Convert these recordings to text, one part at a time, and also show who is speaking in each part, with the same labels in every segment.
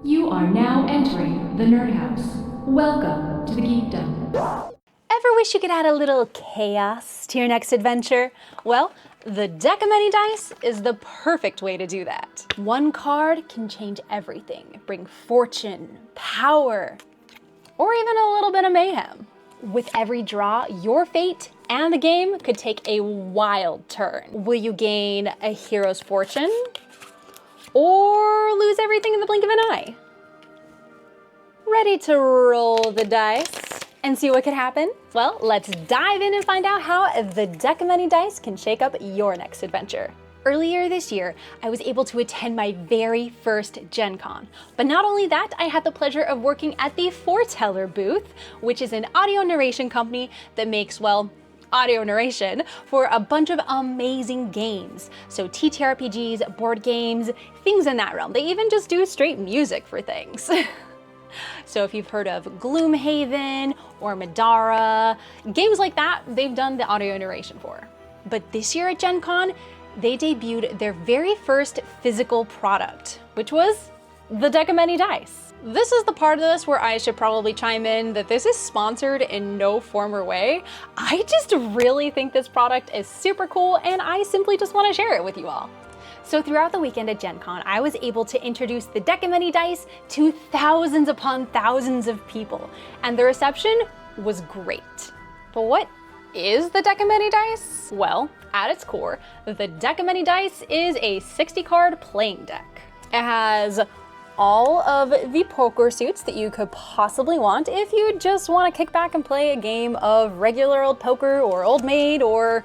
Speaker 1: You are now entering the Nerd House. Welcome to the Geekdom.
Speaker 2: Ever wish you could add a little chaos to your next adventure? Well, the deck of many dice is the perfect way to do that. One card can change everything, bring fortune, power, or even a little bit of mayhem. With every draw, your fate and the game could take a wild turn. Will you gain a hero's fortune? Or lose everything in the blink of an eye? Ready to roll the dice and see what could happen? Well, let's dive in and find out how the deck of many dice can shake up your next adventure. Earlier this year, I was able to attend my very first Gen Con. But not only that, I had the pleasure of working at the Foreteller booth, which is an audio narration company that makes, well, audio narration for a bunch of amazing games. So TTRPGs, board games, things in that realm. They even just do straight music for things. So if you've heard of Gloomhaven or Madara, games like that, they've done the audio narration for. But this year at Gen Con, they debuted their very first physical product, which was the deck of many dice. This is the part of this where I should probably chime in that this is sponsored in no form or way. I just really think this product is super cool and I simply just want to share it with you all. So throughout the weekend at Gen Con, I was able to introduce the deck of many dice to thousands upon thousands of people, and the reception was great. But what is the deck of many dice? Well, at its core, the deck of many dice is a 60-card playing deck. It has all of the poker suits that you could possibly want if you just want to kick back and play a game of regular old poker or old maid or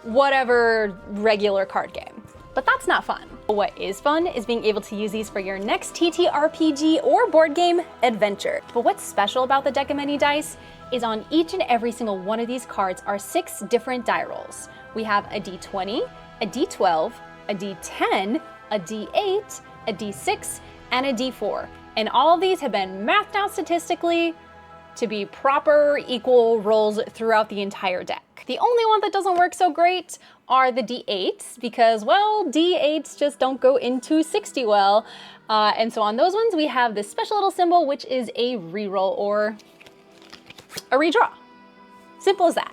Speaker 2: whatever regular card game. But that's not fun. What is fun is being able to use these for your next TTRPG or board game adventure. But what's special about the deck of many dice is on each and every single one of these cards are 6 different die rolls. We have a D20, a D12, a D10, a D8, a D6, and a D4. And all of these have been mathed out statistically to be proper equal rolls throughout the entire deck. The only one that doesn't work so great are the D8s because, well, D8s just don't go into 60 well. And so on those ones, we have this special little symbol, which is a reroll or a redraw. Simple as that.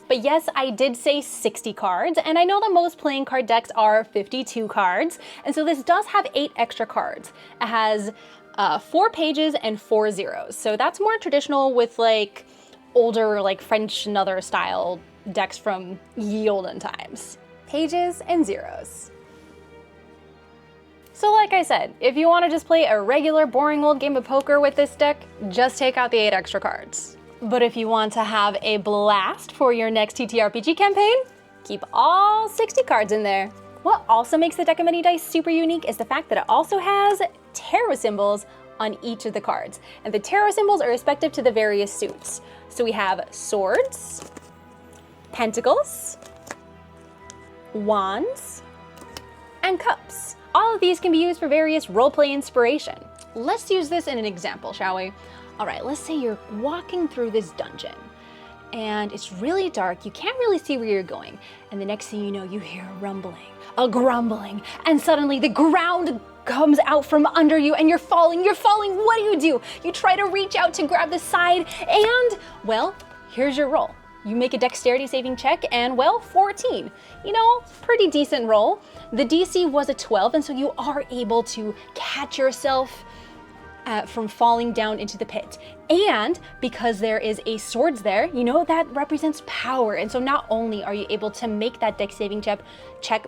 Speaker 2: But yes, I did say 60 cards, and I know that most playing card decks are 52 cards, and so this does have 8 extra cards. It has 4 pages and 4 zeros, so that's more traditional with like older like French and other style decks from ye olden times. Pages and zeros. So like I said, if you want to just play a regular boring old game of poker with this deck, just take out the 8 extra cards. But if you want to have a blast for your next TTRPG campaign, keep all 60 cards in there. What also makes the deck of many dice super unique is the fact that it also has tarot symbols on each of the cards. And the tarot symbols are respective to the various suits. So we have swords, pentacles, wands, and cups. All of these can be used for various roleplay inspiration. Let's use this in an example, shall we? All right, let's say you're walking through this dungeon and it's really dark, you can't really see where you're going. And the next thing you know, you hear a rumbling, a grumbling, and suddenly the ground comes out from under you and you're falling. What do? You try to reach out to grab the side and, well, here's your roll. You make a dexterity saving check and, well, 14. You know, pretty decent roll. The DC was a 12, and so you are able to catch yourself from falling down into the pit. And because there is a swords there, you know, that represents power. And so not only are you able to make that dex saving check,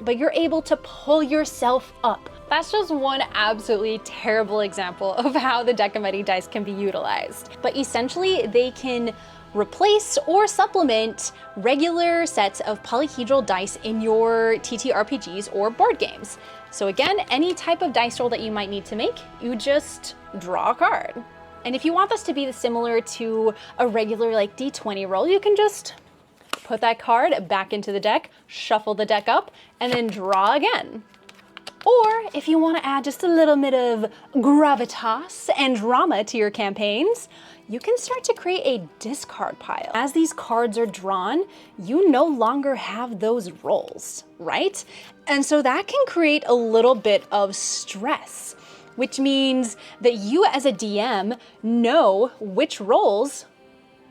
Speaker 2: but you're able to pull yourself up. That's just one absolutely terrible example of how the deck of many dice can be utilized. But essentially, they can replace or supplement regular sets of polyhedral dice in your TTRPGs or board games. So again, any type of dice roll that you might need to make, you just draw a card. And if you want this to be similar to a regular like D20 roll, you can just put that card back into the deck, shuffle the deck up, and then draw again. Or if you want to add just a little bit of gravitas and drama to your campaigns, you can start to create a discard pile. As these cards are drawn, you no longer have those rolls, right? And so that can create a little bit of stress. which means that you as a DM know which roles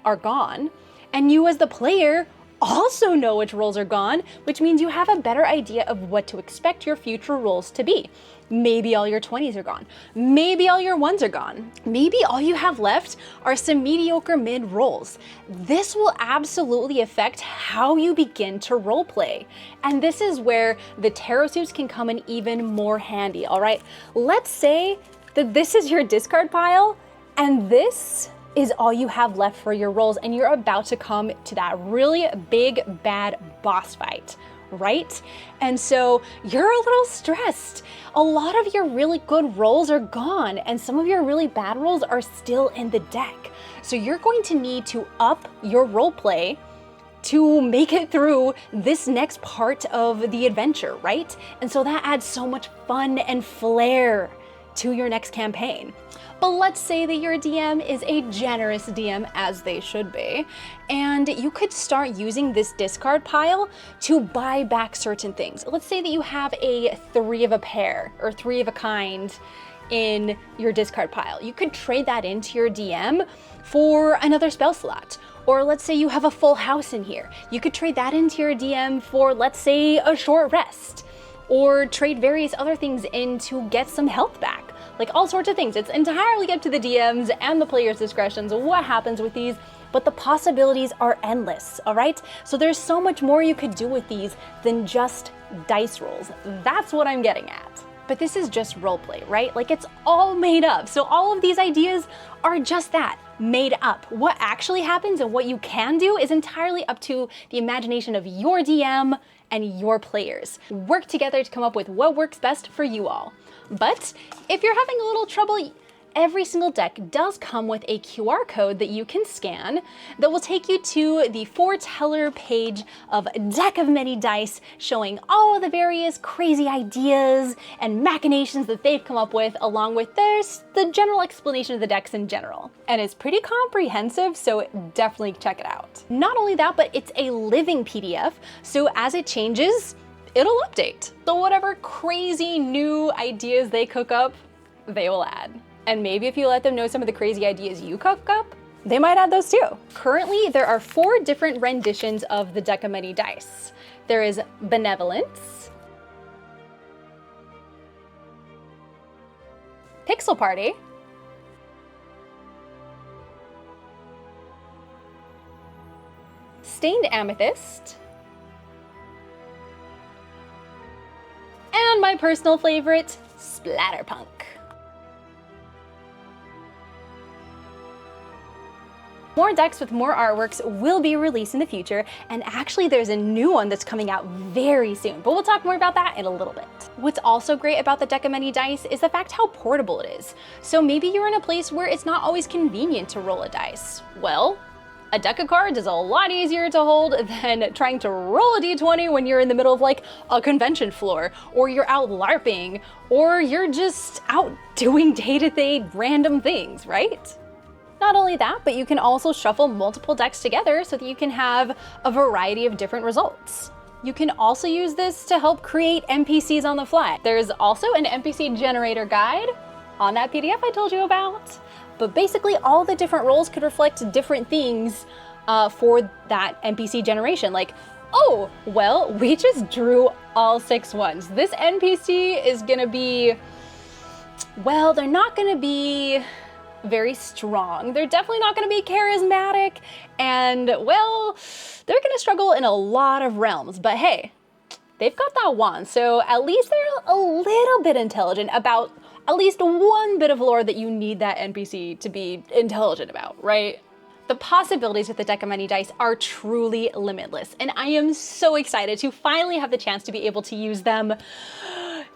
Speaker 2: are gone, and you as the player also know which roles are gone, which means you have a better idea of what to expect your future roles to be. Maybe all your 20s are gone. Maybe all your 1s are gone. Maybe all you have left are some mediocre mid rolls. This will absolutely affect how you begin to roleplay. And this is where the tarot suits can come in even more handy, all right? Let's say that this is your discard pile, and this is all you have left for your rolls, and you're about to come to that really big, bad boss fight, right? And so you're a little stressed. A lot of your really good rolls are gone, and some of your really bad rolls are still in the deck. So you're going to need to up your roleplay to make it through this next part of the adventure, right? And so that adds so much fun and flair to your next campaign. But let's say that your DM is a generous DM, as they should be, and you could start using this discard pile to buy back certain things. Let's say that you have a 3 of a pair or 3 of a kind in your discard pile. You could trade that into your DM for another spell slot. Or let's say you have a full house in here. You could trade that into your DM for, let's say, a short rest. Or trade various other things in to get some health back. Like all sorts of things. It's entirely up to the DMs and the players' discretions what happens with these, but the possibilities are endless, all right? So there's so much more you could do with these than just dice rolls. That's what I'm getting at. But this is just roleplay, right? Like it's all made up. So all of these ideas are just that, made up. What actually happens and what you can do is entirely up to the imagination of your DM and your players. Work together to come up with what works best for you all. But if you're having a little trouble, every single deck does come with a QR code that you can scan that will take you to the foreteller page of Deck of Many Dice, showing all of the various crazy ideas and machinations that they've come up with, along with the general explanation of the decks in general. And it's pretty comprehensive, so definitely check it out. Not only that, but it's a living PDF, so as it changes, it'll update. So whatever crazy new ideas they cook up, they will add. And maybe if you let them know some of the crazy ideas you cook up, they might add those too. Currently, there are 4 different renditions of the Deck of Many Dice. There is Benevolence, Pixel Party, Stained Amethyst, and my personal favorite, Splatterpunk. More decks with more artworks will be released in the future, and actually there's a new one that's coming out very soon, but we'll talk more about that in a little bit. What's also great about the Deck of Many Dice is the fact how portable it is. So maybe you're in a place where it's not always convenient to roll a dice. Well, a deck of cards is a lot easier to hold than trying to roll a d20 when you're in the middle of like a convention floor, or you're out LARPing, or you're just out doing day-to-day random things, right? Not only that, but you can also shuffle multiple decks together so that you can have a variety of different results. You can also use this to help create NPCs on the fly. There's also an NPC generator guide on that PDF I told you about. But basically all the different roles could reflect different things for that NPC generation. Like, oh, well, we just drew all 6 ones. This NPC is gonna be, well, they're not gonna be very strong. They're definitely not gonna be charismatic, and well, they're gonna struggle in a lot of realms, but hey, they've got that wand, so at least they're a little bit intelligent about at least one bit of lore that you need that NPC to be intelligent about, right? The possibilities with the Deck of Many Dice are truly limitless, and I am so excited to finally have the chance to be able to use them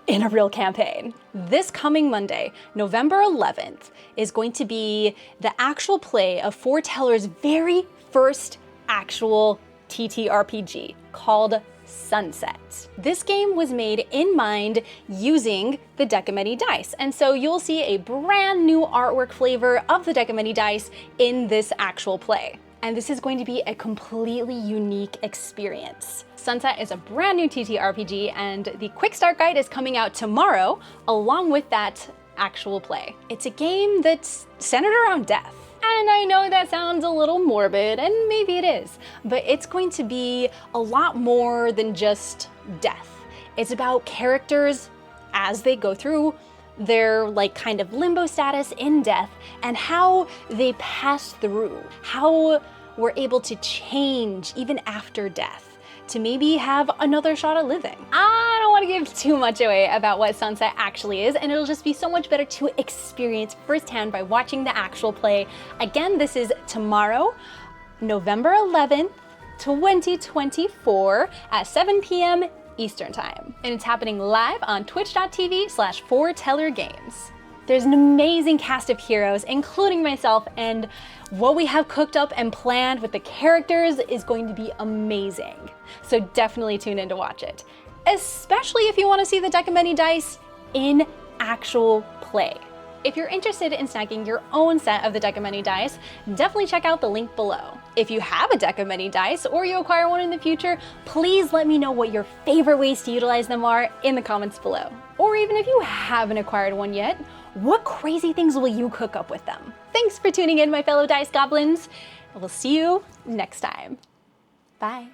Speaker 2: in a real campaign. This coming Monday, November 11th, is going to be the actual play of Foreteller's very first actual TTRPG called Sunset. This game was made in mind using the Deck of Many Dice, and so you'll see a brand new artwork flavor of the Deck of Many Dice in this actual play. And this is going to be a completely unique experience. Sunset is a brand new TTRPG, and the quick start guide is coming out tomorrow, along with that actual play. It's a game that's centered around death. And I know that sounds a little morbid, and maybe it is, but it's going to be a lot more than just death. It's about characters as they go through their like kind of limbo status in death and how they pass through, how we're able to change even after death to maybe have another shot at living. I don't want to give too much away about what Sunset actually is, and it'll just be so much better to experience firsthand by watching the actual play. Again, this is tomorrow, November 11th, 2024 at 7 p.m. Eastern Time. And it's happening live on twitch.tv/4tellergames. There's an amazing cast of heroes, including myself, and what we have cooked up and planned with the characters is going to be amazing. So definitely tune in to watch it, especially if you want to see the deck of many dice in actual play. If you're interested in snagging your own set of the deck of many dice, definitely check out the link below. If you have a deck of many dice or you acquire one in the future, please let me know what your favorite ways to utilize them are in the comments below. Or even if you haven't acquired one yet, what crazy things will you cook up with them? Thanks for tuning in, my fellow dice goblins. We'll see you next time. Bye.